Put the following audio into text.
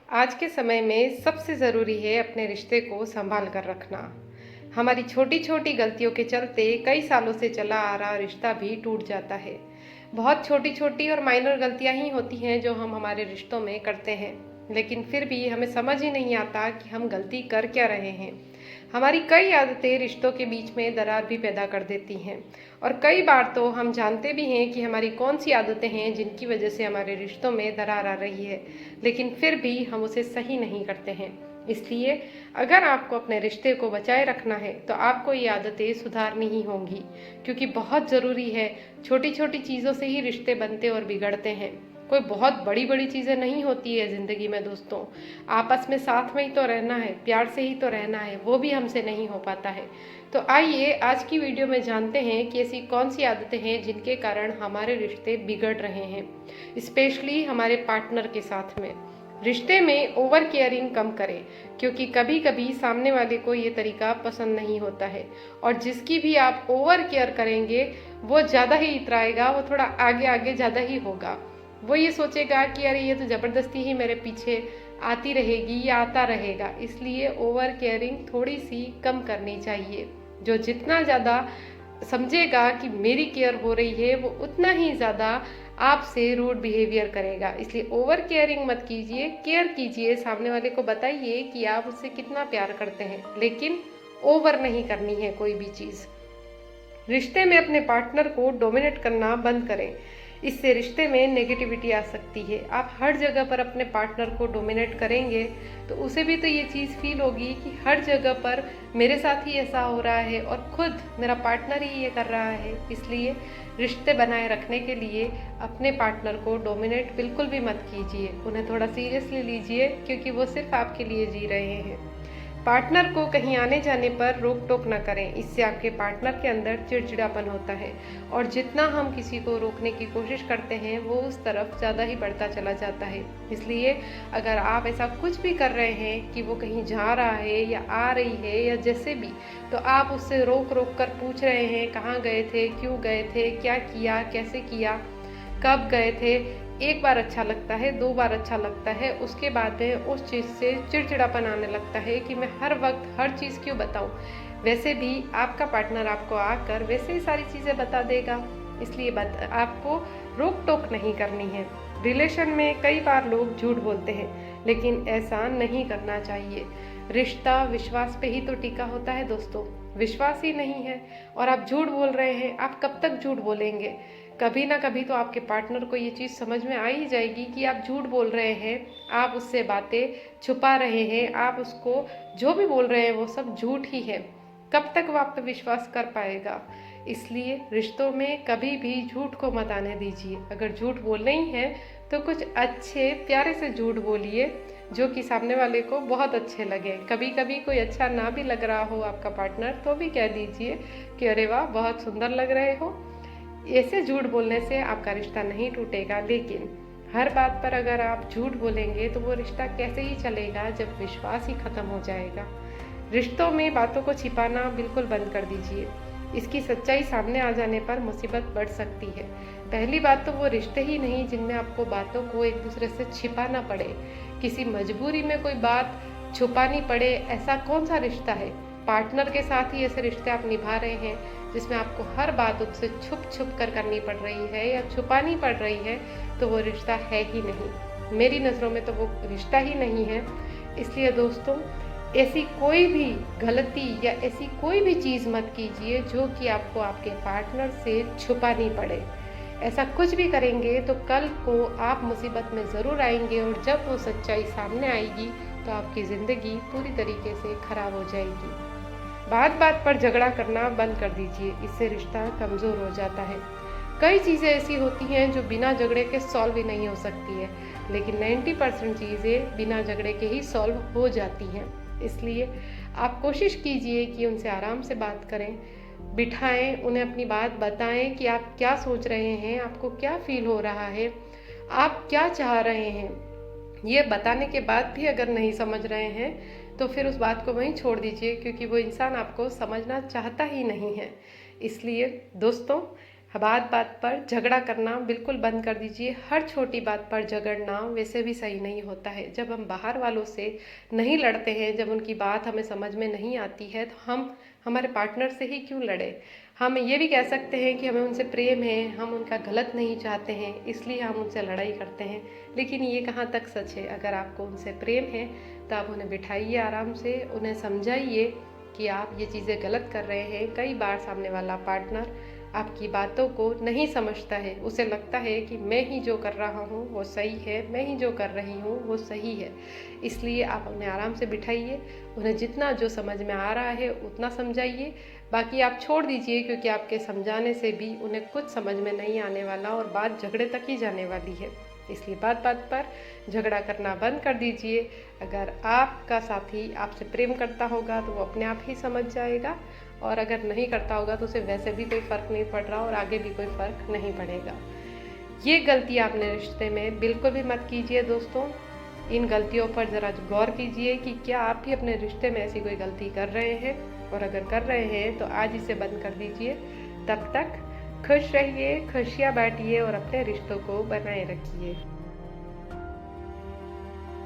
आज के समय में सबसे ज़रूरी है अपने रिश्ते को संभाल कर रखना। हमारी छोटी छोटी गलतियों के चलते कई सालों से चला आ रहा रिश्ता भी टूट जाता है। बहुत छोटी छोटी और माइनर गलतियां ही होती हैं जो हम हमारे रिश्तों में करते हैं, लेकिन फिर भी हमें समझ ही नहीं आता कि हम गलती कर क्या रहे हैं। हमारी कई आदतें रिश्तों के बीच में दरार भी पैदा कर देती हैं, और कई बार तो हम जानते भी हैं कि हमारी कौन सी आदतें हैं जिनकी वजह से हमारे रिश्तों में दरार आ रही है, लेकिन फिर भी हम उसे सही नहीं करते हैं। इसलिए अगर आपको अपने रिश्ते को बचाए रखना है तो आपको ये आदतें सुधारनी ही होंगी, क्योंकि बहुत ज़रूरी है। छोटी छोटी चीज़ों से ही रिश्ते बनते और बिगड़ते हैं। कोई बहुत बड़ी बड़ी चीज़ें नहीं होती है ज़िंदगी में दोस्तों। आपस में साथ में ही तो रहना है, प्यार से ही तो रहना है, वो भी हमसे नहीं हो पाता है। तो आइए आज की वीडियो में जानते हैं कि ऐसी कौन सी आदतें हैं जिनके कारण हमारे रिश्ते बिगड़ रहे हैं, स्पेशली हमारे पार्टनर के साथ में। रिश्ते में ओवर केयरिंग कम करें, क्योंकि कभी कभी सामने वाले को ये तरीका पसंद नहीं होता है, और जिसकी भी आप ओवर केयर करेंगे वो ज़्यादा ही इतराएगा, वो थोड़ा आगे आगे ज़्यादा ही होगा। वो ये सोचेगा कि अरे ये तो ज़बरदस्ती ही मेरे पीछे आती रहेगी या आता रहेगा। इसलिए ओवर केयरिंग थोड़ी सी कम करनी चाहिए। जो जितना ज़्यादा समझेगा कि मेरी केयर हो रही है, वो उतना ही ज़्यादा आपसे रूड बिहेवियर करेगा। इसलिए ओवर केयरिंग मत कीजिए, केयर कीजिए। सामने वाले को बताइए कि आप उससे कितना प्यार करते हैं, लेकिन ओवर नहीं करनी है कोई भी चीज़। रिश्ते में अपने पार्टनर को डोमिनेट करना बंद करें, इससे रिश्ते में नेगेटिविटी आ सकती है। आप हर जगह पर अपने पार्टनर को डोमिनेट करेंगे तो उसे भी तो ये चीज़ फील होगी कि हर जगह पर मेरे साथ ही ऐसा हो रहा है और खुद मेरा पार्टनर ही ये कर रहा है। इसलिए रिश्ते बनाए रखने के लिए अपने पार्टनर को डोमिनेट बिल्कुल भी मत कीजिए। उन्हें थोड़ा सीरियसली लीजिए, क्योंकि वो सिर्फ आपके लिए जी रहे हैं। पार्टनर को कहीं आने जाने पर रोक टोक न करें, इससे आपके पार्टनर के अंदर चिड़चिड़ापन होता है, और जितना हम किसी को रोकने की कोशिश करते हैं वो उस तरफ ज़्यादा ही बढ़ता चला जाता है। इसलिए अगर आप ऐसा कुछ भी कर रहे हैं कि वो कहीं जा रहा है या आ रही है या जैसे भी, तो आप उससे रोक रोक कर पूछ रहे हैं कहाँ गए थे, क्यों गए थे, क्या किया, कैसे किया, कब गए थे। एक बार अच्छा लगता है, दो बार अच्छा लगता है, उसके बाद में उस चीज़ से चिड़चिड़ापन आने लगता है कि मैं हर वक्त हर चीज़ क्यों बताऊं। वैसे भी आपका पार्टनर आपको आकर वैसे ही सारी चीज़ें बता देगा। इसलिए आपको रोक टोक नहीं करनी है। रिलेशन में कई बार लोग झूठ बोलते हैं, लेकिन ऐसा नहीं करना चाहिए। रिश्ता विश्वास पे ही तो टिका होता है दोस्तों। विश्वास ही नहीं है और आप झूठ बोल रहे हैं, आप कब तक झूठ बोलेंगे? कभी ना कभी तो आपके पार्टनर को ये चीज़ समझ में आ ही जाएगी कि आप झूठ बोल रहे हैं, आप उससे बातें छुपा रहे हैं, आप उसको जो भी बोल रहे हैं वो सब झूठ ही है। कब तक वो आप पे विश्वास कर पाएगा? इसलिए रिश्तों में कभी भी झूठ को मत आने दीजिए। अगर झूठ बोलना ही है तो कुछ अच्छे प्यारे से झूठ बोलिए जो कि सामने वाले को बहुत अच्छे लगे। कभी कभी कोई अच्छा ना भी लग रहा हो आपका पार्टनर, तो भी कह दीजिए कि अरे वाह, बहुत सुंदर लग रहे हो। ऐसे झूठ बोलने से आपका रिश्ता नहीं टूटेगा, लेकिन हर बात पर अगर आप झूठ बोलेंगे तो वो रिश्ता कैसे ही चलेगा जब विश्वास ही खत्म हो जाएगा। रिश्तों में बातों को छिपाना बिल्कुल बंद कर दीजिए। इसकी सच्चाई सामने आ जाने पर मुसीबत बढ़ सकती है। पहली बात तो वो रिश्ते ही नहीं जिनमें आपको बातों को एक दूसरे से छिपाना पड़े। किसी मजबूरी में कोई बात छुपानी पड़े, ऐसा कौन सा रिश्ता है? पार्टनर के साथ ही ऐसे रिश्ते आप निभा रहे हैं जिसमें आपको हर बात उससे छुप छुप कर करनी पड़ रही है या छुपानी पड़ रही है, तो वो रिश्ता है ही नहीं। मेरी नज़रों में तो वो रिश्ता ही नहीं है। इसलिए दोस्तों, ऐसी कोई भी गलती या ऐसी कोई भी चीज़ मत कीजिए जो कि आपको आपके पार्टनर से छुपानी पड़े। ऐसा कुछ भी करेंगे तो कल को आप मुसीबत में ज़रूर आएंगे, और जब वो सच्चाई सामने आएगी तो आपकी ज़िंदगी पूरी तरीके से खराब हो जाएगी। बात बात पर झगड़ा करना बंद कर दीजिए, इससे रिश्ता कमज़ोर हो जाता है। कई चीज़ें ऐसी होती हैं जो बिना झगड़े के सॉल्व ही नहीं हो सकती है, लेकिन 90% चीज़ें बिना झगड़े के ही सॉल्व हो जाती हैं। इसलिए आप कोशिश कीजिए कि उनसे आराम से बात करें, बिठाएं, उन्हें अपनी बात बताएं कि आप क्या सोच रहे हैं, आपको क्या फील हो रहा है, आप क्या चाह रहे हैं। ये बताने के बाद भी अगर नहीं समझ रहे हैं तो फिर उस बात को वहीं छोड़ दीजिए, क्योंकि वो इंसान आपको समझना चाहता ही नहीं है। इसलिए दोस्तों, बात बात पर झगड़ा करना बिल्कुल बंद कर दीजिए। हर छोटी बात पर झगड़ना वैसे भी सही नहीं होता है। जब हम बाहर वालों से नहीं लड़ते हैं, जब उनकी बात हमें समझ में नहीं आती है, तो हम हमारे पार्टनर से ही क्यों लड़े। हम ये भी कह सकते हैं कि हमें उनसे प्रेम है, हम उनका गलत नहीं चाहते हैं, इसलिए हम उनसे लड़ाई करते हैं। लेकिन ये कहाँ तक सच है। अगर आपको उनसे प्रेम है तो आप उन्हें बिठाइए आराम से, उन्हें समझाइए कि आप ये चीज़ें गलत कर रहे हैं। कई बार सामने वाला पार्टनर आपकी बातों को नहीं समझता है, उसे लगता है कि मैं ही जो कर रहा हूँ वो सही है, मैं ही जो कर रही हूँ वो सही है। इसलिए आप उन्हें आराम से बिठाइए, उन्हें जितना जो समझ में आ रहा है उतना समझाइए, बाकी आप छोड़ दीजिए, क्योंकि आपके समझाने से भी उन्हें कुछ समझ में नहीं आने वाला और बात झगड़े तक ही जाने वाली है। इसलिए बात बात पर झगड़ा करना बंद कर दीजिए। अगर आपका साथी आपसे प्रेम करता होगा तो वो अपने आप ही समझ जाएगा, और अगर नहीं करता होगा तो उसे वैसे भी कोई फ़र्क नहीं पड़ रहा और आगे भी कोई फ़र्क नहीं पड़ेगा। ये गलती आपने रिश्ते में बिल्कुल भी मत कीजिए दोस्तों। इन गलतियों पर ज़रा गौर कीजिए कि क्या आप भी अपने रिश्ते में ऐसी कोई गलती कर रहे हैं, और अगर कर रहे हैं तो आज इसे बंद कर दीजिए। तब तक खुश रहिए, खुशियाँ बांटिए और अपने रिश्तों को बनाए रखिए।